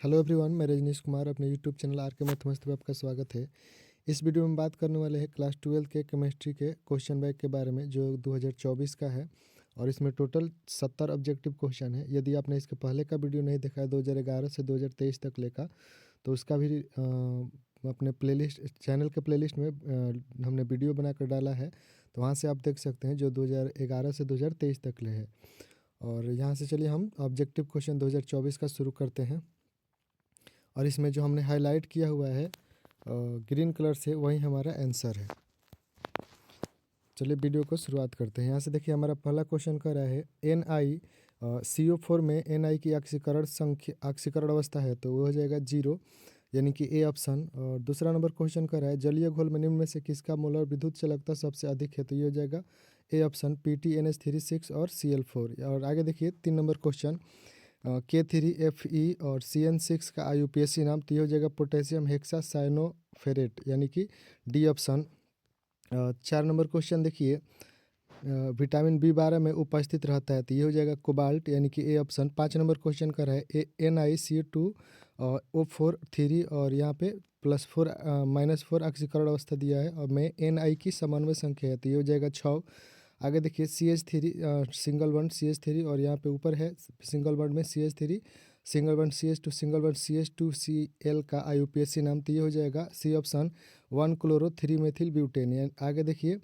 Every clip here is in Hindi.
हेलो एवरीवन, मैं रजनीश कुमार अपने यूट्यूब चैनल आर के मैथमेटिक्स में आपका स्वागत है। इस वीडियो में बात करने वाले हैं क्लास 12 के केमिस्ट्री के क्वेश्चन बैंक के बारे में जो 2024 का है। और इसमें टोटल 70 ऑब्जेक्टिव क्वेश्चन है। यदि आपने इसके पहले का वीडियो नहीं देखा है 2011 से 2023 तक लेकर, तो उसका भी अपने प्लेलिस्ट चैनल के प्लेलिस्ट में हमने वीडियो बनाकर डाला है, तो वहाँ से आप देख सकते हैं जो 2011 से 2023 तक ले है। और यहाँ से चलिए हम ऑब्जेक्टिव क्वेश्चन 2024 का शुरू करते हैं। और इसमें जो हमने हाईलाइट किया हुआ है ग्रीन कलर से, वही हमारा आंसर है। चलिए वीडियो को शुरुआत करते हैं। यहाँ से देखिए हमारा पहला क्वेश्चन कर रहा है NiCO4 में Ni की ऑक्सीकरण अवस्था है, तो वो हो जाएगा 0, यानी कि ए ऑप्शन। और दूसरा नंबर क्वेश्चन कर रहा है जलीय घोल में निम्न में से किसका मोलर विद्युत चालकता सबसे अधिक है, तो ये हो जाएगा ए ऑप्शन PTNH36 और Cl4। और आगे देखिए 3 नंबर क्वेश्चन K3FE और CN6 का IUPAC नाम, तो ये हो जाएगा पोटेशियम हेक्सा साइनोफेरेट, यानी कि डी ऑप्शन। 4 नंबर क्वेश्चन देखिए विटामिन B12 में उपस्थित रहता है, तो ये हो जाएगा कोबाल्ट, यानी कि ए ऑप्शन। 5 नंबर क्वेश्चन का है NiCO2O4 और यहाँ पे +4 -4 ऑक्सीकरण अवस्था दिया है और में Ni की समन्वय संख्या है, तो ये हो जाएगा 6। आगे देखिए CH3 सिंगल बॉन्ड CH3 और यहाँ पे ऊपर है सिंगल बॉन्ड में CH3 single bond CH2 single bond CH2Cl का IUPAC नाम, तो ये हो जाएगा सी ऑप्शन 1-क्लोरो-3 मेथिल ब्यूटेन। आगे देखिए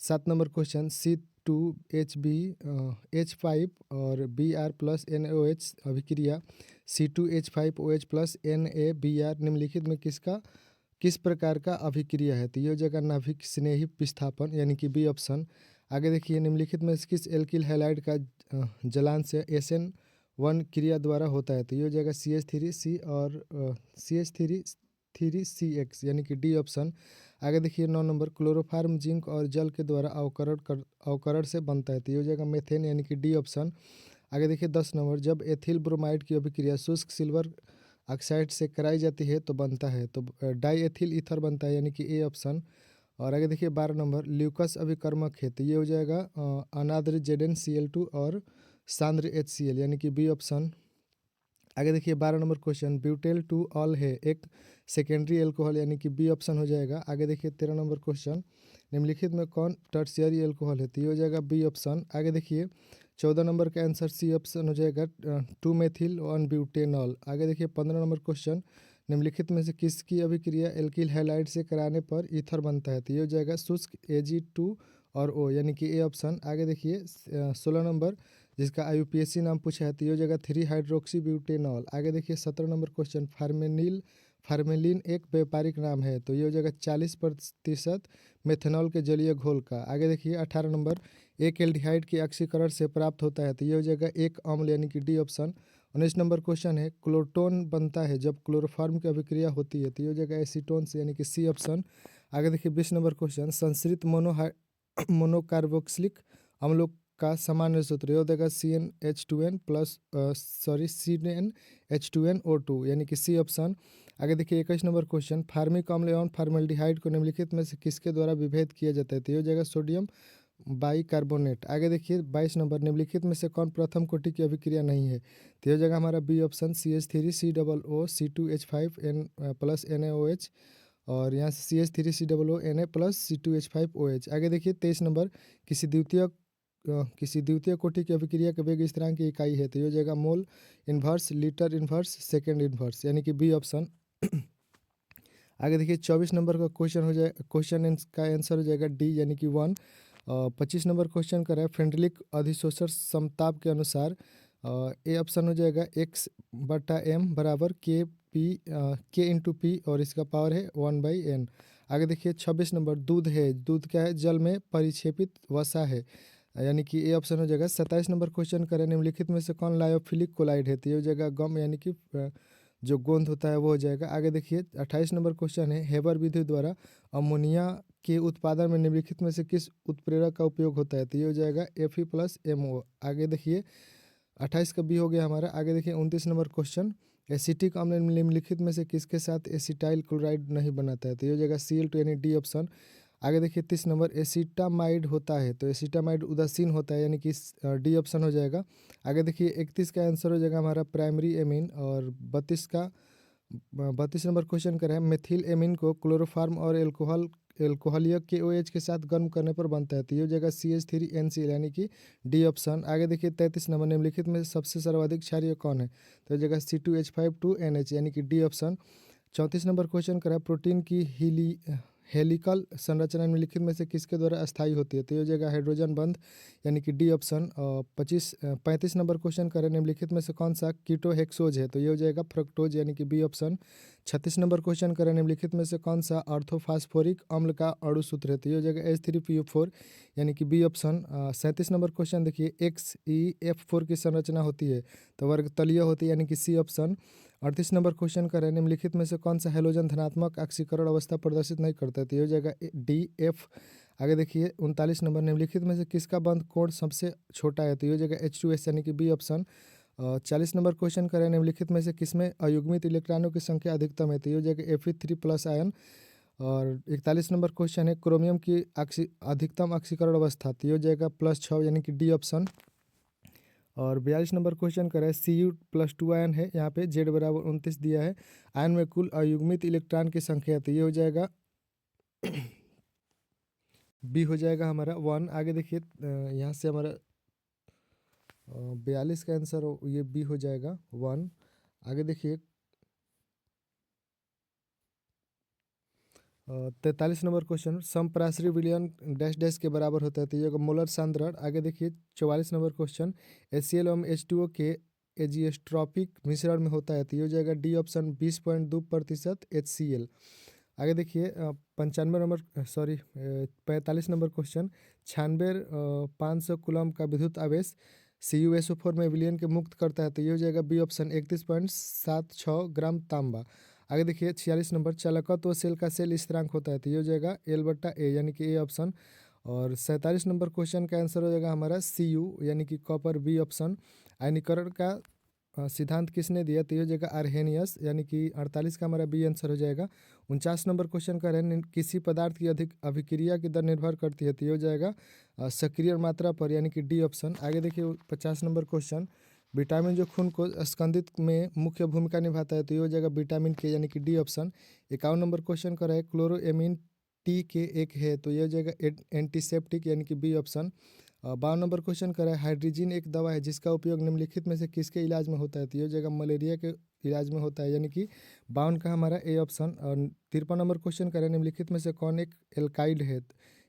7 नंबर क्वेश्चन C2H5 और Br+NaOH अभिक्रिया C2H5OH प्लस NaBr निम्नलिखित में किस प्रकार का अभिक्रिया है, तो ये हो जाएगा नाभिक स्नेही विस्थापन, यानी कि बी ऑप्शन। आगे देखिए निम्नलिखित में किस एल्किल हैलाइड का जलांश से SN1 क्रिया द्वारा होता है, तो ये हो जाएगा CH3C और CH3CX, यानी कि डी ऑप्शन। आगे देखिए 9 नंबर क्लोरोफार्म जिंक और जल के द्वारा अवकरण से बनता है, तो ये हो जाएगा मेथेन, यानी कि डी ऑप्शन। आगे देखिए 10 नंबर जब एथिल ब्रोमाइड की अभिक्रिया शुष्क सिल्वर ऑक्साइड से कराई जाती है तो बनता है, तो डाई एथिल ईथर बनता है, यानी कि ए ऑप्शन। और आगे देखिए 12 नंबर ल्यूकस अभिकर्मक है, तो ये हो जाएगा अनाद्र ZnCl2 और सांद्र HCl, यानी कि बी ऑप्शन। आगे देखिए 12 नंबर क्वेश्चन ब्यूटेल टू ऑल है एक सेकेंडरी एल्कोहल, यानी कि बी ऑप्शन हो जाएगा। आगे देखिए 13 नंबर क्वेश्चन निम्नलिखित में कौन टर्शियरी एल्कोहल है, तो ये हो जाएगा बी ऑप्शन। आगे देखिए 14 नंबर का आंसर सी ऑप्शन हो जाएगा 2-मेथिल-1-ब्यूटेनॉल। आगे देखिए 15 नंबर क्वेश्चन निम्नलिखित में से किसकी अभिक्रिया एल्किल हैलाइड से कराने पर ईथर बनता है, तो ये हो जाएगा शुष्क Ag2 और O, यानी कि ए ऑप्शन। आगे देखिए 16 नंबर जिसका IUPAC नाम पूछा है, तो ये हो जाएगा 3-हाइड्रोक्सी ब्यूटेनॉल। आगे देखिए 17 नंबर क्वेश्चन फार्मेलिन एक व्यापारिक नाम है, तो ये हो जाएगा 40% मेथनॉल के जलीय घोल का। आगे देखिए 18 नंबर एक एल्डिहाइड की ऑक्सीकरण से प्राप्त होता है, तो ये हो जाएगा एक अम्ल, यानी कि डी ऑप्शन। 19 नंबर क्वेश्चन है क्लोटोन बनता है जब क्लोरोफॉर्म की अभिक्रिया होती है, तो ये हो जाएगा एसीटोन से, यानी कि सी ऑप्शन। आगे देखिए 20 नंबर क्वेश्चन संश्रित मोनोकार्बोक्सिलिक अम्लों का सामान्य सूत्र, ये हो जाएगा CnH2n+CnH2nO2, यानी कि सी ऑप्शन। आगे देखिए 21 नंबर क्वेश्चन फार्मिक अम्ल एवं फॉर्मल्डिहाइड को निम्नलिखित में से किसके द्वारा विभेद किया जाता है, तो ये हो जाएगा सोडियम बाइकार्बोनेट। आगे देखिए 22 नंबर निम्नलिखित में से कौन प्रथम कोटि की अभिक्रिया नहीं है, तो ये हो जाएगा हमारा बी ऑप्शन CH3COO C2H5n+NaOH और यहाँ से CH3COO Na+C2H5OH। आगे देखिए 23 नंबर किसी द्वितीय कोटि की अभिक्रिया के वेग स्थिरांक की इकाई है, तो ये हो जाएगा mole inverse, litre inverse, second inverse, यानी कि बी ऑप्शन। आगे देखिए 24 नंबर का क्वेश्चन का आंसर हो जाएगा डी, यानी कि 1। 25 नंबर क्वेश्चन का है फ्रेंडलिक अधिशोषण समताप के अनुसार ए ऑप्शन हो जाएगा X/M बराबर K/P और इसका पावर है 1/N। आगे देखिए 26 नंबर दूध है, दूध क्या है, जल में परिक्षेपित वसा है, यानी कि ए ऑप्शन हो जाएगा। 27 नंबर क्वेश्चन करें निम्नलिखित में से कौन लायोफिलिक कोलाइड है, तो ये हो जाएगा गम, यानी कि जो गोंद होता है वो हो जाएगा। आगे देखिए 28 नंबर क्वेश्चन है हेबर विधि द्वारा अमोनिया के उत्पादन में निम्नलिखित में से किस उत्प्रेरक का उपयोग होता है, तो ये हो जाएगा Fe+MO। आगे देखिए 28 का बी हो गया हमारा। आगे देखिए 29 नंबर क्वेश्चन एसिटिक अम्ल निम्नलिखित में से किसके साथ एसिटाइल क्लोराइड नहीं बनाता है, तो ये हो जाएगा Cl2, यानी डी ऑप्शन। आगे देखिए 30 नंबर एसिटामाइड होता है, तो एसिटामाइड उदासीन होता है, यानी कि डी ऑप्शन हो जाएगा। आगे देखिए 31 का आंसर हो जाएगा हमारा प्राइमरी एमीन। और 32 नंबर क्वेश्चन कर रहे हैं, मेथिल एमीन को क्लोरोफार्म और एल्कोहलिक के OH के साथ गर्म करने पर बनता है, तो ये हो जाएगा CH3NCl, यानी कि डी ऑप्शन। आगे देखिए 33 नंबर, निम्नलिखित में सबसे सर्वाधिक क्षारीय कौन है, तो हो जाएगा C2H5 2NH, यानी कि डी ऑप्शन। 34 नंबर क्वेश्चन करा, प्रोटीन की हेलिकल संरचना निम्नलिखित में से किसके द्वारा अस्थायी होती है, तो ये हो जाएगा हाइड्रोजन बंध, यानी कि डी ऑप्शन। 35 नंबर क्वेश्चन करें, निम्नलिखित में से कौन सा कीटोहेक्सोज है, तो ये हो जाएगा फ्रक्टोज, यानी कि बी ऑप्शन। 36 नंबर क्वेश्चन करें, निम्नलिखित में से कौन सा ऑर्थोफास्फोरिक अम्ल का अणु सूत्र है, तो ये हो जाएगा H3PO4, यानी कि बी ऑप्शन। 37 नंबर क्वेश्चन देखिए, XeF4 की संरचना होती है, तो वर्ग तलीय होती है, यानी कि सी ऑप्शन। 38 नंबर क्वेश्चन करें, निम्नलिखित में से कौन सा हैलोजन धनात्मक ऑक्सीकरण अवस्था प्रदर्शित नहीं करता है, तो ये हो जाएगा DF। आगे देखिए 39 नंबर, निम्नलिखित में से किसका बंध कोण सबसे छोटा है, तो ये हो जाएगा H2S, यानी कि बी ऑप्शन। 40 नंबर क्वेश्चन करें, निम्नलिखित में से किसमें अयुग्मित इलेक्ट्रॉनों की संख्या अधिकतम है, तो ये हो जाएगा Fe3+ आयन। और 41 नंबर क्वेश्चन है, क्रोमियम की अधिकतम ऑक्सीकरण अवस्था, तो ये हो जाएगा +6, यानी कि डी ऑप्शन। और 42 नंबर क्वेश्चन करें, Cu+2 आयन है, यहाँ पे Z बराबर 29 दिया है, आयन में कुल अयुग्मित इलेक्ट्रॉन की संख्या है, तो ये हो जाएगा बी हो जाएगा हमारा 1। आगे देखिए यहाँ से हमारा 42 का आंसर ये बी हो जाएगा 1। आगे देखिए 43 नंबर क्वेश्चन, समपराश्री विलयन डैश डैश के बराबर होता है, तो ये मोलर सांद्रण। आगे देखिए 44 नंबर क्वेश्चन, HCl एवं H2O के एजियोट्रॉपिक मिश्रण में होता है, तो ये हो जाएगा डी ऑप्शन 20.2% HCl। आगे देखिए 45 नंबर क्वेश्चन, 96 500 कूलम का विद्युत आवेश CuSO4 में विलयन के मुक्त करता है, तो ये हो जाएगा बी ऑप्शन 31.76 ग्राम तांबा। आगे देखिए 46 नंबर, चालकत्व सेल का सेल स्थिरांक होता है, तो ये हो जाएगा L/A, यानी कि ए ऑप्शन। और 47 नंबर क्वेश्चन का आंसर हो जाएगा हमारा Cu, यानी कि कॉपर, बी ऑप्शन। आयनीकरण का सिद्धांत किसने दिया, तो ये हो जाएगा आर्हेनियस, यानी कि 48 का हमारा बी आंसर हो जाएगा। 49 नंबर क्वेश्चन का है, किसी पदार्थ की अधिक अभिक्रिया की दर निर्भर करती है, तो ये हो जाएगा सक्रिय मात्रा पर, यानी कि डी ऑप्शन। आगे देखिए 50 नंबर क्वेश्चन, विटामिन जो खून को स्कंदित में मुख्य भूमिका निभाता है, तो ये हो जाएगा विटामिन के, यानी कि डी ऑप्शन। 51 नंबर क्वेश्चन का है, क्लोरोएमीन टी के एक है, तो ये हो जाएगा एंटीसेप्टिक, यानी कि बी ऑप्शन। 52 नंबर क्वेश्चन का है, हाइड्रोजिन एक दवा है जिसका उपयोग निम्नलिखित में से किसके इलाज में होता है, तो ये हो जाएगा मलेरिया के इलाज में होता है, यानी कि 52 का हमारा ए ऑप्शन। और 53 नंबर क्वेश्चन का है, निम्नलिखित में से कौन एक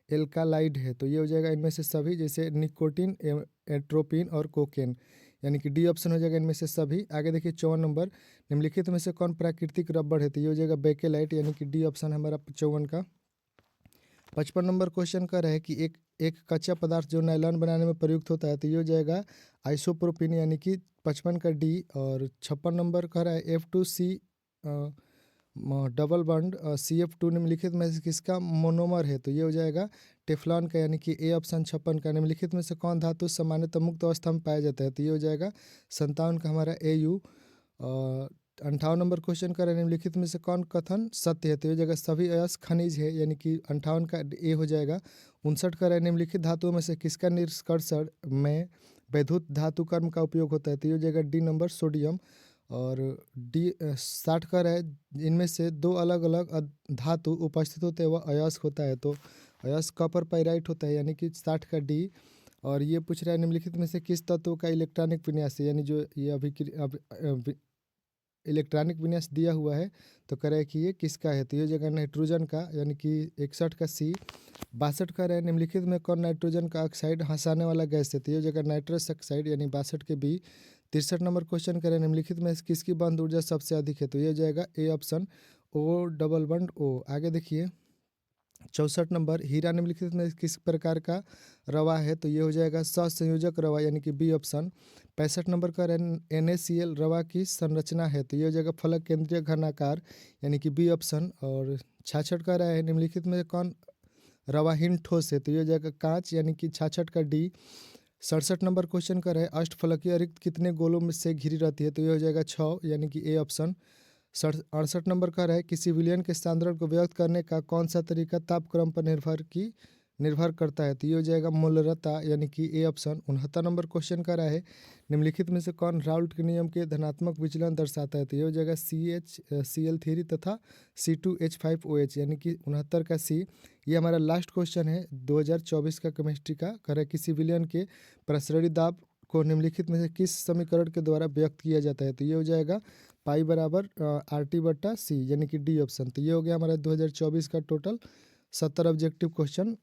एल्कालाइड है, तो ये हो जाएगा इनमें से सभी, जैसे निकोटीन, एट्रोपिन और कोकेन, यानी कि डी ऑप्शन हो जाएगा इनमें से सभी। आगे देखिए 54 नंबर, निम्नलिखित में से कौन प्राकृतिक रबड़ है, तो ये हो जाएगा बेकेलाइट, यानी कि डी ऑप्शन हमारा 54 का। 55 नंबर क्वेश्चन का है कि एक एक कच्चा पदार्थ जो नायलॉन बनाने में प्रयुक्त होता है, तो ये हो जाएगा आइसोप्रोपिन, यानी कि 55 का डी। और 56 नंबर का है F2C डबल बॉन्ड CF2 निम्नलिखित में से किसका मोनोमर है, तो ये हो जाएगा टेफ्लॉन का, यानी कि ए ऑप्शन। 56 का, निम्नलिखित में से कौन धातु सामान्यतः मुक्त अवस्था में पाया जाता है, तो ये हो जाएगा 57 का हमारा AU। 58 नंबर क्वेश्चन का निम्नलिखित में से कौन कथन सत्य है, तो ये जगह सभी अयस्क खनिज है, यानी कि 58 का ए हो जाएगा। 59 का निम्नलिखित धातुओं में से किसका निष्कर्षण में वैद्युत धातु कर्म का उपयोग होता है, तो ये हो जाएगा डी नंबर सोडियम। और डी 60 का है, इनमें से दो अलग अलग धातु उपस्थित होते हैं वह अयस्क होता है, तो अयस्क कॉपर पाइराइट होता है, यानी कि 60 का डी। और ये पूछ रहा है निम्नलिखित में से किस तत्व का इलेक्ट्रॉनिक विन्यास है, यानी जो ये अभी इलेक्ट्रॉनिक विन्यास दिया हुआ है, तो करें कि ये किसका है, तो ये जगह नाइट्रोजन का, यानी कि 61 का सी। 62 का है, निम्नलिखित में कौन नाइट्रोजन का ऑक्साइड हंसाने वाला गैस है, तो ये जगह नाइट्रस ऑक्साइड, यानी 62 के बी। 63 नंबर क्वेश्चन करें, निम्नलिखित में किसकी बंध ऊर्जा सबसे अधिक है, तो ये हो जाएगा A option O double Band O। आगे देखिए 64 नंबर, हीरा निम्नलिखित में किस प्रकार का रवा है, तो ये हो जाएगा सहसंयोजक रवा, यानी कि बी ऑप्शन। 65 नंबर का NaCl रवा की संरचना है, तो ये हो जाएगा फलक केंद्रीय घनाकार, यानी कि बी ऑप्शन। और 66 का है, निम्नलिखित में कौन रवाहीन ठोस है, तो ये हो जाएगा कांच, यानी कि 66 का डी। 67 नंबर क्वेश्चन का है, अष्टफलकीय रिक्त कितने गोलों में से घिरी रहती है, तो ये हो जाएगा 6, यानी कि ए ऑप्शन। 68 नंबर कह रहा है, किसी विलयन के सांद्रण को व्यक्त करने का कौन सा तरीका तापक्रम पर निर्भर करता है। तो ये हो जाएगा मूलरता, यानी कि ए ऑप्शन। 69 नंबर क्वेश्चन कर रहा है, निम्नलिखित में से कौन राउल्ट के नियम के धनात्मक विचलन दर्शाता है। तो ये हो जाएगा CH Cl3 तथा C2H5OH, यानी कि 69 का सी। ये हमारा लास्ट क्वेश्चन है 2024 का केमिस्ट्री का। कर रहा है, किसी विलयन के प्रसरणी दाब को निम्नलिखित में से किस समीकरण के द्वारा व्यक्त किया जाता है। तो ये हो जाएगा पाई बराबर RT/C, यानी कि डी ऑप्शन। तो ये हो गया हमारा 2024 का टोटल 70 ऑब्जेक्टिव क्वेश्चन